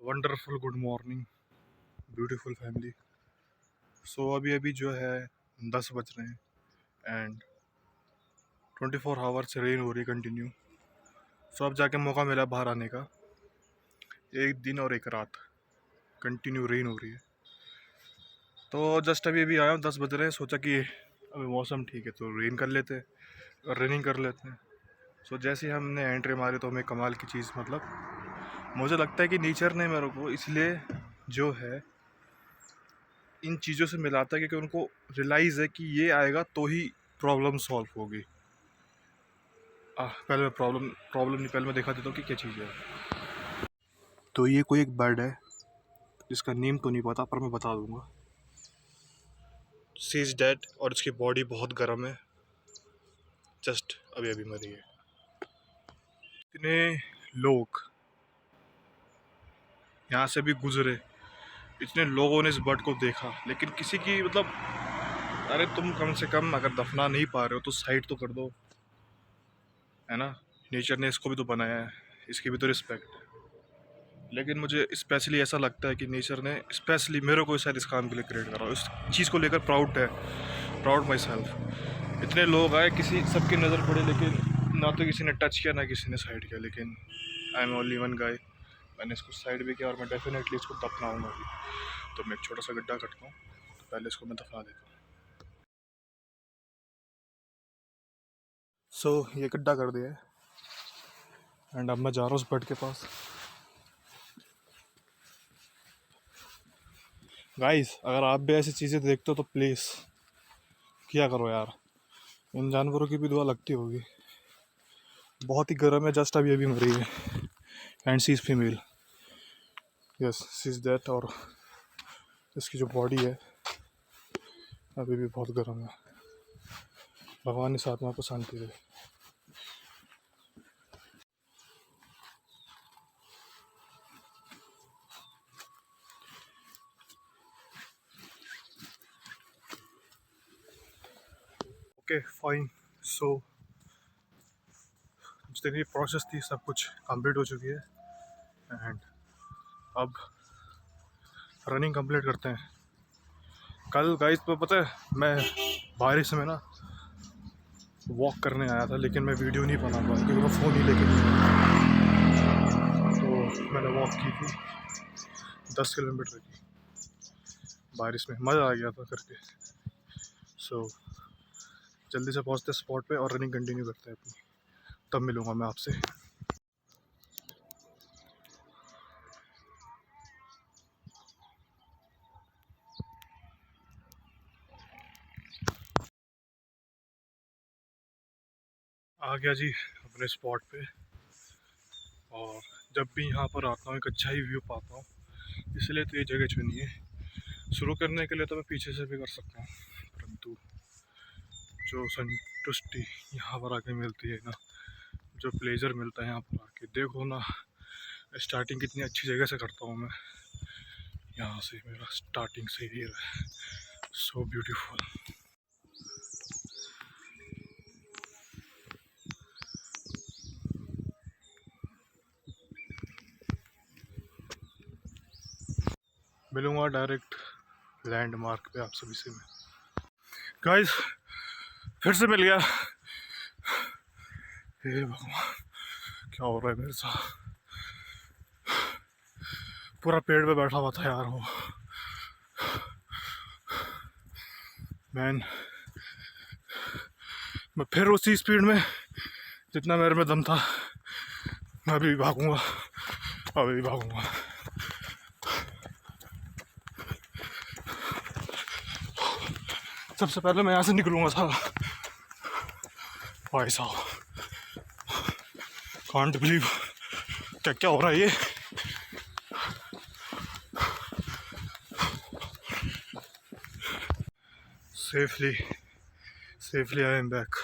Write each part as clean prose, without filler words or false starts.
Wonderful good morning beautiful family. So अभी अभी जो है 10 बज रहे हैं एंड 24 आवर्स रेन हो रही है कंटिन्यू। सो अब जाके मौका मिला बाहर आने का। एक दिन और एक रात कंटिन्यू रेन हो रही है। तो जस्ट अभी अभी आया हूँ, 10 बज रहे हैं। सोचा कि अभी मौसम ठीक है तो रेन कर लेते हैं और रनिंग कर लेते हैं। सो जैसे ही हमने एंट्री मारी तो हमें कमाल की चीज़, मतलब मुझे लगता है कि नेचर ने मेरे को इसलिए जो है इन चीज़ों से मिलाता है क्योंकि उनको रियलाइज़ है कि ये आएगा तो ही प्रॉब्लम सॉल्व होगी। पहले मैं प्रॉब्लम नहीं, पहले मैं दिखा देता हूँ कि क्या चीज़ है। तो ये कोई एक बर्ड है जिसका नेम तो नहीं पता, पर मैं बता दूंगा। सी इज़ डेड और इसकी बॉडी बहुत गर्म है, जस्ट अभी अभी मरी है। इतने लोग यहाँ से भी गुजरे, इतने लोगों ने इस बर्ड को देखा, लेकिन किसी की मतलब, अरे तुम कम से कम अगर दफना नहीं पा रहे हो तो साइड तो कर दो, है ना। नेचर ने इसको भी तो बनाया है, इसकी भी तो रिस्पेक्ट है। लेकिन मुझे स्पेशली ऐसा लगता है कि नेचर ने स्पेशली मेरे को शायद इस काम के लिए क्रिएट करा, इस चीज़ को लेकर प्राउड है, प्राउड माई सेल्फ। इतने लोग आए, किसी सबकी नज़र पड़े, लेकिन ना तो किसी ने टच किया ना किसी ने साइड किया। लेकिन I am only one guy, मैंने इसको साइड भी किया और मैं डेफिनेटली इसको दफनाऊँगा भी। तो मैं एक छोटा सा गड्ढा करता हूँ, तो पहले इसको मैं दफना देता हूँ। सो ये गड्ढा कर दिया है एंड अब मैं जा रहा हूँ उस बर्ड के पास। गाइस, अगर आप भी ऐसी चीज़ें देखते हो तो प्लीज़ किया करो यार, इन जानवरों की भी दुआ लगती होगी। बहुत ही गर्म है, जस्ट अभी अभी मरी है and she is female. Yes, she is that. और इसकी जो बॉडी है अभी भी बहुत गर्म है। भगवान इस आत्मा को शांति दे। Okay fine. सो जितनी प्रोसेस थी सब कुछ कंप्लीट हो चुकी है एंड अब रनिंग कंप्लीट करते हैं। कल गाइस तो पता है मैं बारिश में ना वॉक करने आया था, लेकिन मैं वीडियो नहीं बना पाया क्योंकि मैं फ़ोन ही लेके नहीं गया। तो मैंने वॉक की थी 10 किलोमीटर की, बारिश में मज़ा आ गया था करके। सो जल्दी से पहुंचते स्पॉट पे और रनिंग कंटिन्यू करते हैं अपनी, तब मिलूँगा मैं आपसे। आ गया जी अपने स्पॉट पे, और जब भी यहाँ पर आता हूँ एक अच्छा ही व्यू पाता हूँ, इसलिए तो ये जगह चुनी है। शुरू करने के लिए तो मैं पीछे से भी कर सकता हूँ, परंतु जो संतुष्टि यहाँ पर आके मिलती है ना, जो प्लेजर मिलता है यहाँ पर आके, देखो ना स्टार्टिंग कितनी अच्छी जगह से करता हूँ मैं। यहाँ से मेरा स्टार्टिंग से ही है, सो ब्यूटीफुल। मिलूँगा डायरेक्ट लैंडमार्क पे आप सभी से मैं। गाइस फिर से मिल गया। हे भगवान, क्या हो रहा है मेरे साथ। पूरा पेड़ पे बैठा हुआ था यार वो मैन। मैं फिर उसी स्पीड में जितना मेरे में दम था, मैं अभी भागूंगा, अभी भागूंगा। सबसे पहले मैं यहाँ से निकलूंगा साला। भाई साहब, कांट बिलीव क्या क्या हो रहा है ये। Safely safely I am back.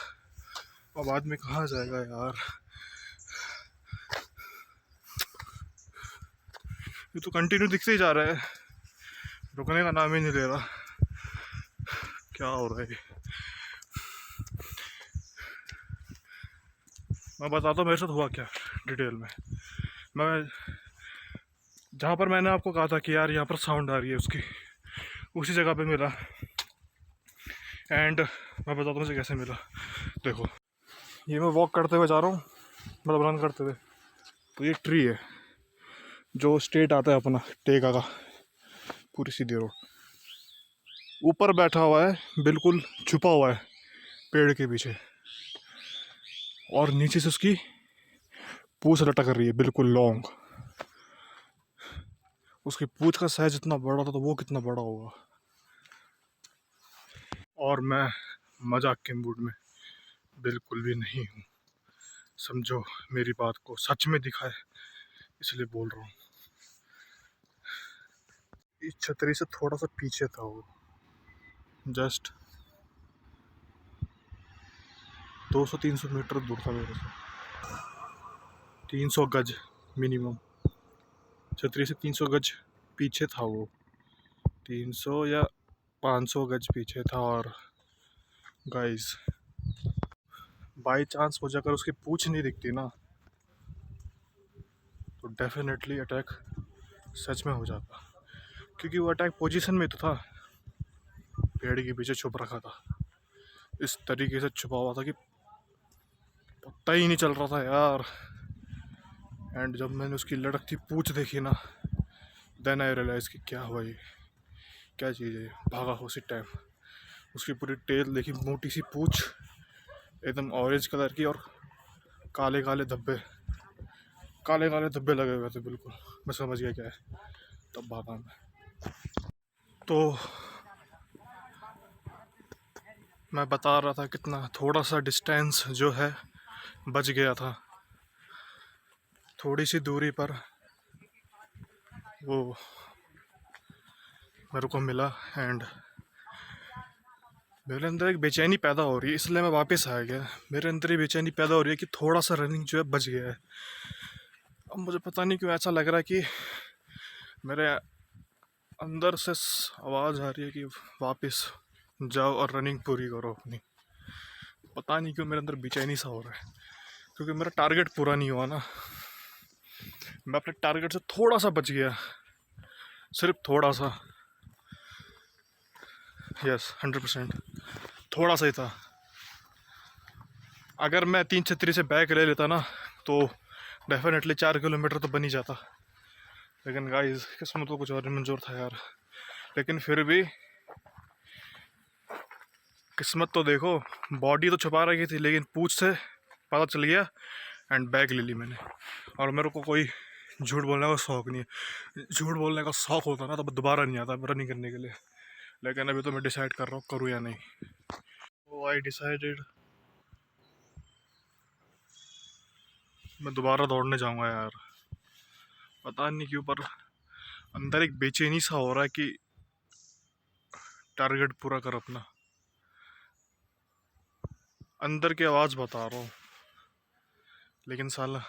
अब आदमी कहाँ जाएगा यार, ये तो कंटिन्यू दिखते ही जा रहा है, रुकने का नाम ही नहीं ले रहा। क्या हो रहा है, मैं बताता हूँ मेरे साथ हुआ क्या डिटेल में। मैं जहाँ पर मैंने आपको कहा था कि यार यहाँ पर साउंड आ रही है उसकी, उसी जगह पे मिला। एंड मैं बताता हूँ मुझे कैसे मिला। देखो, ये मैं वॉक करते हुए जा रहा हूँ, मतलब रन करते हुए, तो ये ट्री है जो स्ट्रेट आता है अपना टेका का, पूरी सीधी रोड। ऊपर बैठा हुआ है, बिल्कुल छुपा हुआ है पेड़ के पीछे, और नीचे से उसकी पूंछ लटक रही है बिल्कुल लॉन्ग। उसकी पूंछ का साइज इतना बड़ा था तो वो कितना बड़ा होगा। और मैं मजाक के मूड में बिल्कुल भी नहीं हूँ, समझो मेरी बात को, सच में दिखा है इसलिए बोल रहा हूँ। इस छतरी से थोड़ा सा पीछे था वो, जस्ट 200-300 मीटर दूर था मेरे से, 300 गज मिनिमम। छतरी से 300 गज पीछे था वो, 300 या 500 गज पीछे था। और गाइस, बाई चांस मुझे अगर उसकी पूंछ नहीं दिखती ना, तो डेफिनेटली अटैक सच में हो जाता, क्योंकि वो अटैक पोजीशन में तो था, पेड़ के पीछे छुप रखा था, इस तरीके से छुपा हुआ था कि पता ही नहीं चल रहा था यार। एंड जब मैंने उसकी लड़कती पूंछ देखी ना, देन आई रियलाइज कि क्या हुआ, ये क्या चीज़ है। भागा उसी टाइम, उसकी पूरी टेल देखी, मोटी सी पूंछ एकदम ऑरेंज कलर की, और काले काले धब्बे, काले काले धब्बे लगे हुए थे बिल्कुल। मैं समझ गया क्या है, तब भागा मैं। तो मैं बता रहा था कितना थोड़ा सा डिस्टेंस जो है बच गया था, थोड़ी सी दूरी पर वो मेरे को मिला। एंड मेरे अंदर एक बेचैनी पैदा हो रही है, इसलिए मैं वापस आ गया। मेरे अंदर ये बेचैनी पैदा हो रही है कि थोड़ा सा रनिंग जो है बच गया है। अब मुझे पता नहीं क्यों ऐसा लग रहा है कि मेरे अंदर से आवाज़ आ रही है कि वापस जाओ और रनिंग पूरी करो अपनी। पता नहीं क्यों मेरे अंदर बेचैनी सा हो रहा है, क्योंकि मेरा टारगेट पूरा नहीं हुआ ना। मैं अपने टारगेट से थोड़ा सा बच गया, सिर्फ थोड़ा सा। यस, 100% थोड़ा सा ही था। अगर मैं 3 छतरी से बैक ले लेता ना, तो डेफिनेटली 4 किलोमीटर तो बन ही जाता। लेकिन गाइस, किस्मत तो कुछ और मंजूर था यार। लेकिन फिर भी किस्मत तो देखो, बॉडी तो छुपा रखी थी, लेकिन पूंछ से पता चल गया एंड बैग ले ली मैंने। और मेरे को कोई झूठ बोलने का शौक नहीं है। झूठ बोलने का शौक होता ना तो दोबारा नहीं आता रनिंग करने के लिए। लेकिन अभी तो मैं डिसाइड कर रहा हूँ करूँ या नहीं। तो आई डिसाइडेड, मैं दोबारा दौड़ने जाऊँगा यार। पता नहीं क्यों, पर अंदर एक बेचैनी सा हो रहा है कि टारगेट पूरा कर अपना। अंदर की आवाज़ बता रहा हूँ, लेकिन साला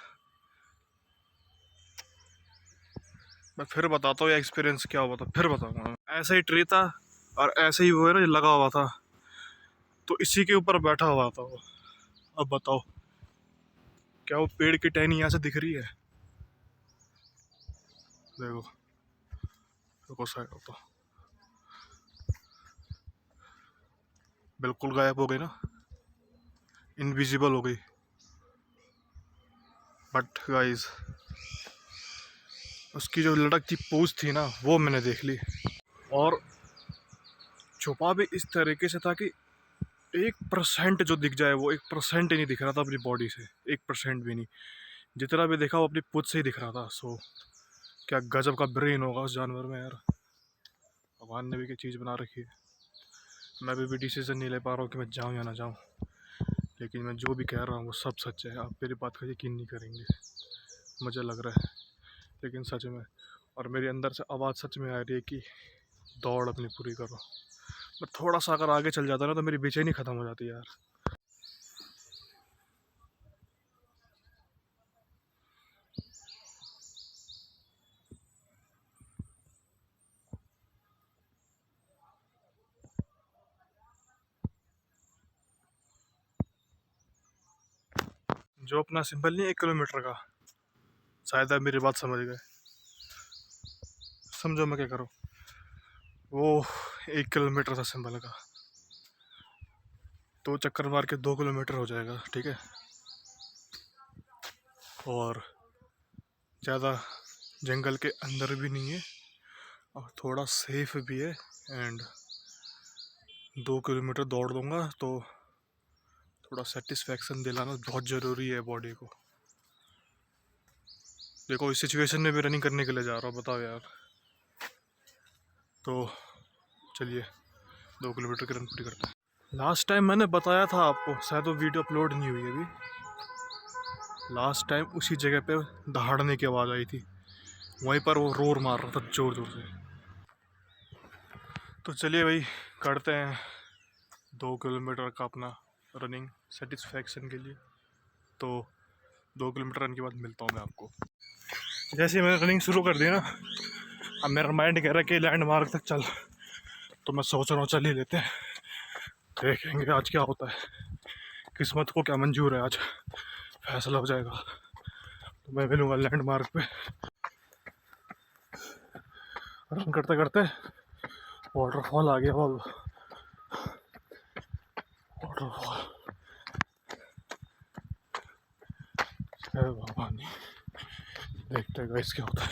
मैं फिर बताता हूँ ये एक्सपीरियंस क्या हुआ था, फिर बताऊँगा। ऐसा ही ट्री था और ऐसे ही वो है ना लगा हुआ था, तो इसी के ऊपर बैठा हुआ था वो। अब बताओ, क्या वो पेड़ की टहनी यहाँ से दिख रही है? देखो, देखो साइड होता, बिल्कुल गायब हो गई ना, इनविजिबल हो गई। बट गाइस, उसकी जो लड़कती पूंछ थी ना, वो मैंने देख ली। और छुपा भी इस तरीके से था कि 1% जो दिख जाए, वो 1% ही नहीं दिख रहा था अपनी बॉडी से, 1% भी नहीं। जितना भी देखा वो अपनी पूंछ से ही दिख रहा था। सो क्या गजब का ब्रेन होगा उस जानवर में यार, भगवान ने भी क्या चीज़ बना रखी है। मैं भी डिसीजन नहीं ले पा रहा हूँ कि मैं जाऊँ या ना जाऊँ, लेकिन मैं जो भी कह रहा हूँ वो सब सच है। आप मेरी बात का यकीन नहीं करेंगे, मुझे लग रहा है, लेकिन सच में। और मेरे अंदर से आवाज़ सच में आ रही है कि दौड़ अपनी पूरी करो। मैं थोड़ा सा अगर आगे चल जाता ना तो मेरी बेचैनी ख़त्म हो जाती यार। जो अपना सिंबल नहीं 1 किलोमीटर का, शायद आप मेरी बात समझ गए। समझो मैं क्या करूँ। वो 1 किलोमीटर था सिंबल का, तो चक्कर मार के 2 किलोमीटर हो जाएगा, ठीक है। और ज़्यादा जंगल के अंदर भी नहीं है और थोड़ा सेफ भी है। एंड 2 किलोमीटर दौड़ दूंगा तो थोड़ा सेटिस्फेक्शन दिलाना बहुत ज़रूरी है बॉडी को। देखो इस सिचुएशन में भी रनिंग करने के लिए जा रहा हूँ, बताओ यार। तो चलिए 2 किलोमीटर की रन पूरी करते हैं। लास्ट टाइम मैंने बताया था आपको, शायद वो वीडियो अपलोड नहीं हुई अभी। लास्ट टाइम उसी जगह पे दहाड़ने की आवाज़ आई थी, वहीं पर वो रोर मार रहा था ज़ोर ज़ोर से। तो चलिए भाई करते हैं 2 किलोमीटर का अपना रनिंग सेटिस्फेक्शन के लिए। तो 2 किलोमीटर रन के बाद मिलता हूँ मैं आपको। जैसे ही मैंने रनिंग शुरू कर दी ना, अब मेरा माइंड कह रहा है कि लैंडमार्क तक चल, तो मैं सोच रहा हूँ चल ही लेते हैं, देखेंगे आज क्या होता है, किस्मत को क्या मंजूर है, आज फैसला हो जाएगा। तो मैं मिलूँगा लैंडमार्क पे। रन करते करते वाटरफॉल आ गया, वाटरफॉल है भगवान, देखते हैं गाइस क्या होता है,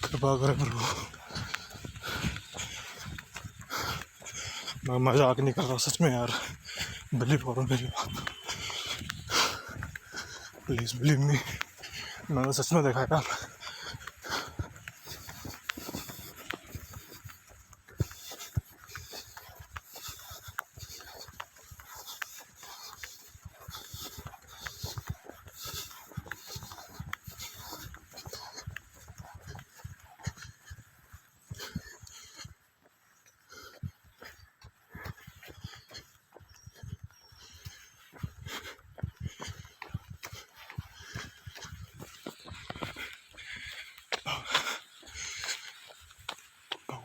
कृपा करें प्रभु। मैं मजाक नहीं कर रहा सच में यार, बिलीव करो मेरी बात, प्लीज बिलीव मी, मैंने सच में देखा है यार।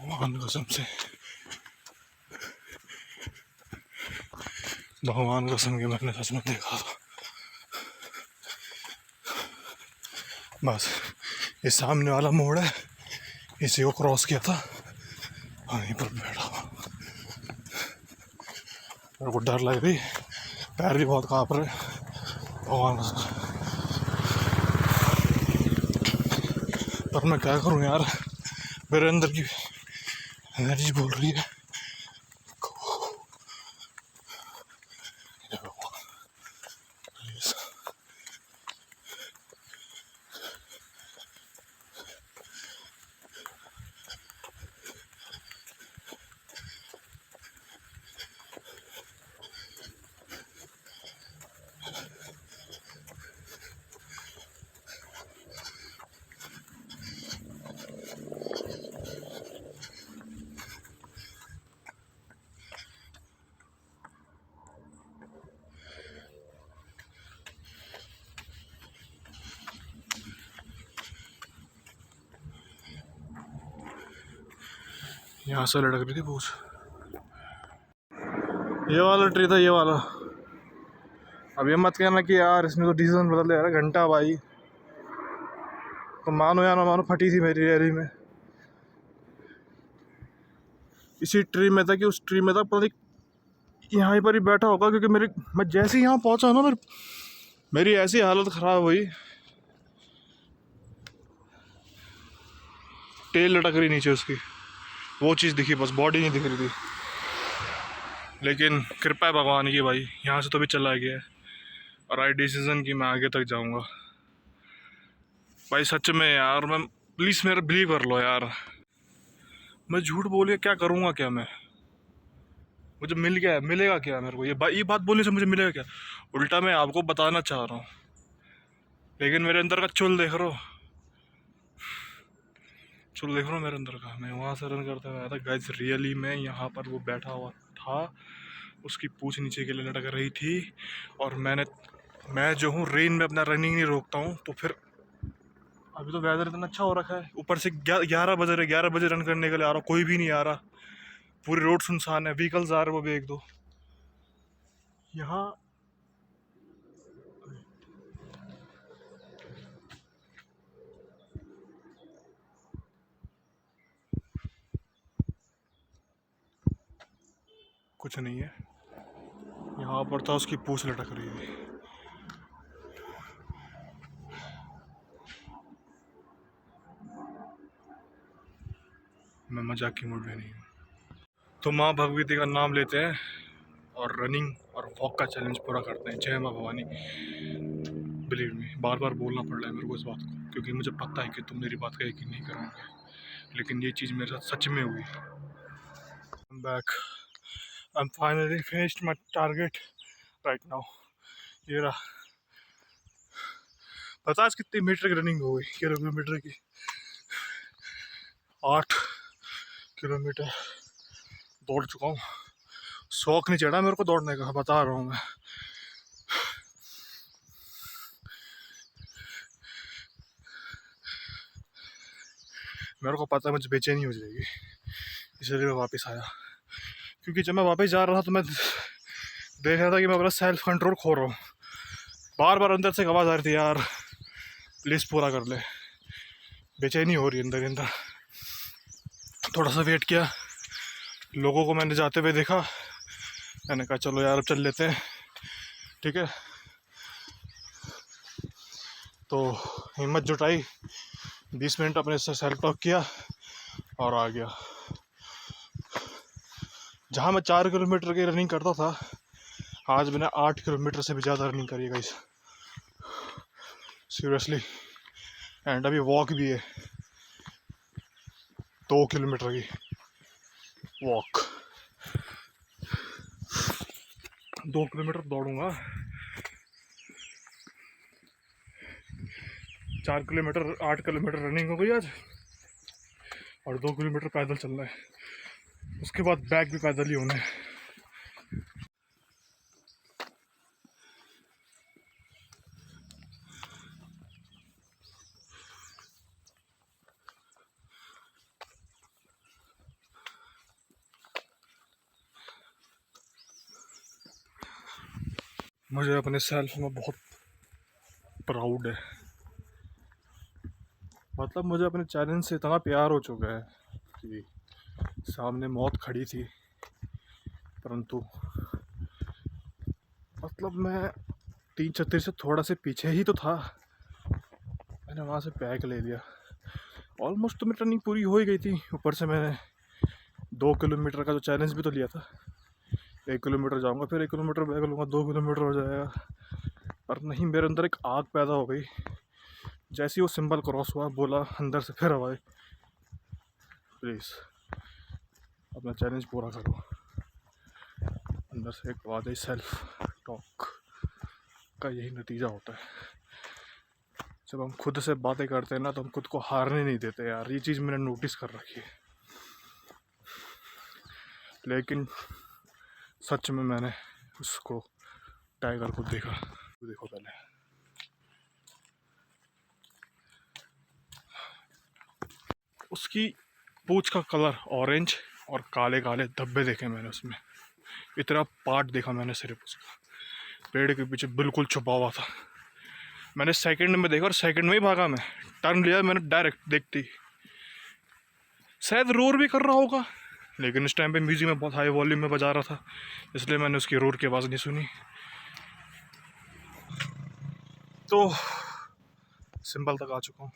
भगवान कसम से, भगवान कसम के मैंने सच में देखा था। बस ये सामने वाला मोड़ है, इसी को क्रॉस किया था, वहीं पर बैठा हुआ। मेरे को डर लग रही, पैर भी बहुत काँप रहे, भगवान कसम। पर मैं क्या करूँ यार, मेरे अंदर की एनर्जी बोल रही है प्लीज। यहाँ से लटक रही थी पूछ, ये वाला ट्री था, ये वाला। अब ये मत कहना कि यार इसमें तो डिसीजन बदल रहा है घंटा भाई, तो मानो या ना मानो फटी थी मेरी रैली में। इसी ट्री में था कि उस ट्री में था, पता नहीं यहाँ पर ही बैठा होगा, क्योंकि मैं जैसे ही यहाँ पहुँचा ना, मेरी ऐसी हालत ख़राब हुई, टेल लटक रही नीचे उसकी, वो चीज़ दिखी, बस बॉडी नहीं दिख रही थी। लेकिन कृपा है भगवान की भाई, यहाँ से तो भी चला गया है और आई डिसीज़न की मैं आगे तक जाऊँगा भाई। सच में यार, मैं प्लीज़ मेरा बिलीव कर लो यार, मैं झूठ बोलिए क्या करूँगा, क्या मैं, मुझे मिल गया, मिलेगा क्या मेरे को, ये बात बोलने से मुझे मिलेगा क्या? उल्टा मैं आपको बताना चाह रहा हूँ, लेकिन मेरे अंदर का चुल देख रहा हो, चुल देख रहा हूँ मेरे अंदर का। मैं वहाँ से रन करते हुए आया था गाइस, रियली में यहाँ पर वो बैठा हुआ था, उसकी पूंछ नीचे के लिए लटक रही थी। और मैं जो हूँ रेन में अपना रनिंग नहीं रोकता हूँ, तो फिर अभी तो वेदर इतना अच्छा हो रखा है, ऊपर से 11 बजे रहे, 11 बजे रन करने के लिए आ रहा हूँ, कोई भी नहीं आ रहा, पूरी रोड सुनसान है, व्हीकल्स आ रहे वो भी 1-2 यहाँ। कुछ नहीं है। यहाँ पर था, उसकी पूंछ लटक रही थी। मैं मजाक की मूड में नहीं हूँ। तो माँ भगवती का नाम लेते हैं और रनिंग और वॉक का चैलेंज पूरा करते हैं। जय माँ भवानी। बिलीव मी, बार बार बोलना पड़ रहा है मेरे को इस बात को, क्योंकि मुझे पता है कि तुम मेरी बात का यकीन नहीं करोगे, लेकिन ये चीज़ मेरे साथ सच में हुई। I'm back. I'm finally finished my target right now. ये रहा। पता आज कितनी मीटर की रनिंग हो गई? किलोमीटर की 8 किलोमीटर दौड़ चुका हूँ। शौक नहीं चढ़ा मेरे को दौड़ने का, बता रहा हूँ मैं। मेरे को पता है मुझे बेचैनी हो जाएगी, इसलिए मैं वापस आया। क्योंकि जब मैं वापस जा रहा था तो मैं देख रहा था कि मैं अपना सेल्फ कंट्रोल खो रहा हूँ। बार बार अंदर से आवाज़ आ रही थी, यार प्लीज़ पूरा कर ले। बेचैनी हो रही है अंदर अंदर। थोड़ा सा वेट किया, लोगों को मैंने जाते हुए देखा, मैंने कहा चलो यार अब चल लेते हैं, ठीक है। तो हिम्मत जुटाई, 20 मिनट अपने से सेल्फ टॉक किया और आ गया। जहाँ मैं 4 किलोमीटर की रनिंग करता था, आज मैंने 8 किलोमीटर से भी ज़्यादा रनिंग करी है गाइस, सीरियसली। एंड अभी वॉक भी है, 2 किलोमीटर की वॉक। 2 किलोमीटर दौड़ूंगा, 4 किलोमीटर 8 किलोमीटर रनिंग हो गई आज, और 2 किलोमीटर पैदल चलना है। उसके बाद बैक भी पैदल ही होना है। मुझे अपने सेल्फ में बहुत प्राउड है। मतलब मुझे अपने चैलेंज से इतना प्यार हो चुका है कि सामने मौत खड़ी थी, परंतु मतलब मैं 3 छत्तीस से थोड़ा से पीछे ही तो था, मैंने वहाँ से बैग ले लिया। ऑलमोस्ट तो मेरी रनिंग पूरी हो ही गई थी। ऊपर से मैंने 2 किलोमीटर का जो चैलेंज भी तो लिया था। 1 किलोमीटर जाऊँगा, फिर 1 किलोमीटर बैग लूँगा, 2 किलोमीटर हो जाएगा। पर नहीं, मेरे अंदर एक आग पैदा हो गई। जैसे ही वो सिंबल क्रॉस हुआ, बोला अंदर से फिर आवाज़, प्लीज़ अपना चैलेंज पूरा करो। अंदर से एक आवाज़ आई, सेल्फ टॉक का यही नतीजा होता है। जब हम खुद से बातें करते हैं ना, तो हम खुद को हारने नहीं देते यार। ये चीज़ मैंने नोटिस कर रखी है। लेकिन सच में मैंने उसको, टाइगर को देखा। देखो पहले, उसकी पूंछ का कलर ऑरेंज और काले काले धब्बे देखे मैंने उसमें। इतना पार्ट देखा मैंने सिर्फ उसका, पेड़ के पीछे बिल्कुल छुपा हुआ था। मैंने सेकंड में देखा और सेकंड में ही भागा। मैं टर्न लिया, मैंने डायरेक्ट देखती, शायद रोर भी कर रहा होगा, लेकिन उस टाइम पे म्यूजिक में बहुत हाई वॉल्यूम में बजा रहा था, इसलिए मैंने उसकी रोर की आवाज़ नहीं सुनी। तो सिंबल तक आ चुका हूँ।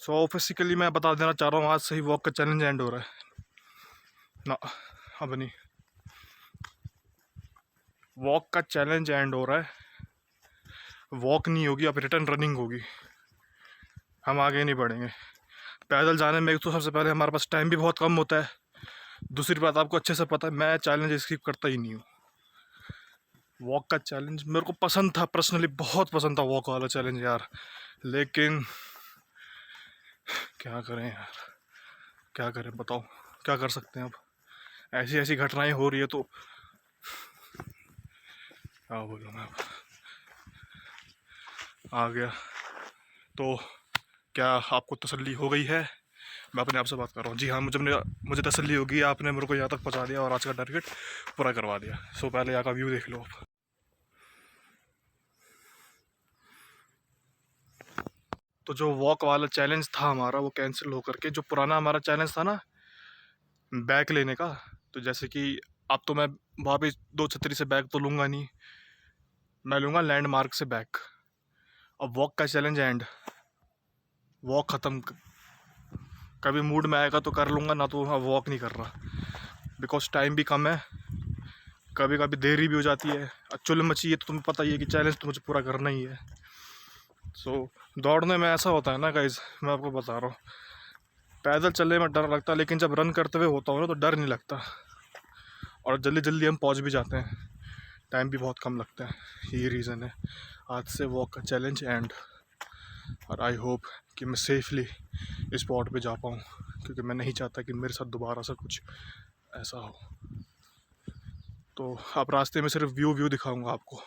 सो फिजिकली मैं बता देना चाह रहा हूँ, आज से ही वॉक का चैलेंज एंड हो रहा है ना। अब नहीं, वॉक का चैलेंज एंड हो रहा है। वॉक नहीं होगी, अब रिटर्न रनिंग होगी। हम आगे नहीं बढ़ेंगे। पैदल जाने में एक तो सबसे पहले हमारे पास टाइम भी बहुत कम होता है। दूसरी बात, आपको अच्छे से पता है मैं चैलेंज स्किप करता ही नहीं हूँ। वॉक का चैलेंज मेरे को पसंद था, पर्सनली बहुत पसंद था वॉक वाला चैलेंज यार। लेकिन क्या करें यार, क्या करें बताओ, क्या कर सकते हैं। अब ऐसी ऐसी घटनाएं हो रही है तो क्या बोलूँ मैं। अब आ गया तो क्या आपको तसल्ली हो गई है? मैं अपने आप से बात कर रहा हूँ। जी हाँ, मुझे तसल्ली होगी, आपने मेरे को यहाँ तक पहुँचा दिया और आज का टारगेट पूरा करवा दिया। सो पहले यहाँ का व्यू देख लो आप। तो जो वॉक वाला चैलेंज था हमारा वो कैंसिल होकर के जो पुराना हमारा चैलेंज था ना बैग लेने का, तो जैसे कि अब तो मैं वहाँ पे 2 छतरी से बैग तो लूँगा नहीं, मैं लूँगा लैंडमार्क से बैग। अब वॉक का चैलेंज एंड, वॉक ख़त्म, कभी मूड में आएगा तो कर लूँगा, ना तो हाँ वॉक नहीं कर रहा बिकॉज टाइम भी कम है, कभी कभी देरी भी हो जाती है। चुल मची है तो तुम्हें पता ही है कि चैलेंज तो मुझे पूरा करना ही है। सो दौड़ने में ऐसा होता है ना गाइज, मैं आपको बता रहा हूँ, पैदल चलने में डर लगता है लेकिन जब रन करते हुए होता हूँ ना तो डर नहीं लगता, और जल्दी जल्दी हम पहुँच भी जाते हैं, टाइम भी बहुत कम लगता है। यही रीज़न है आज से वॉक का चैलेंज एंड, और आई होप कि मैं सेफली इस स्पॉट पे जा पाऊँ, क्योंकि मैं नहीं चाहता कि मेरे साथ दोबारा से कुछ ऐसा हो। तो अब रास्ते में सिर्फ व्यू दिखाऊंगा आपको।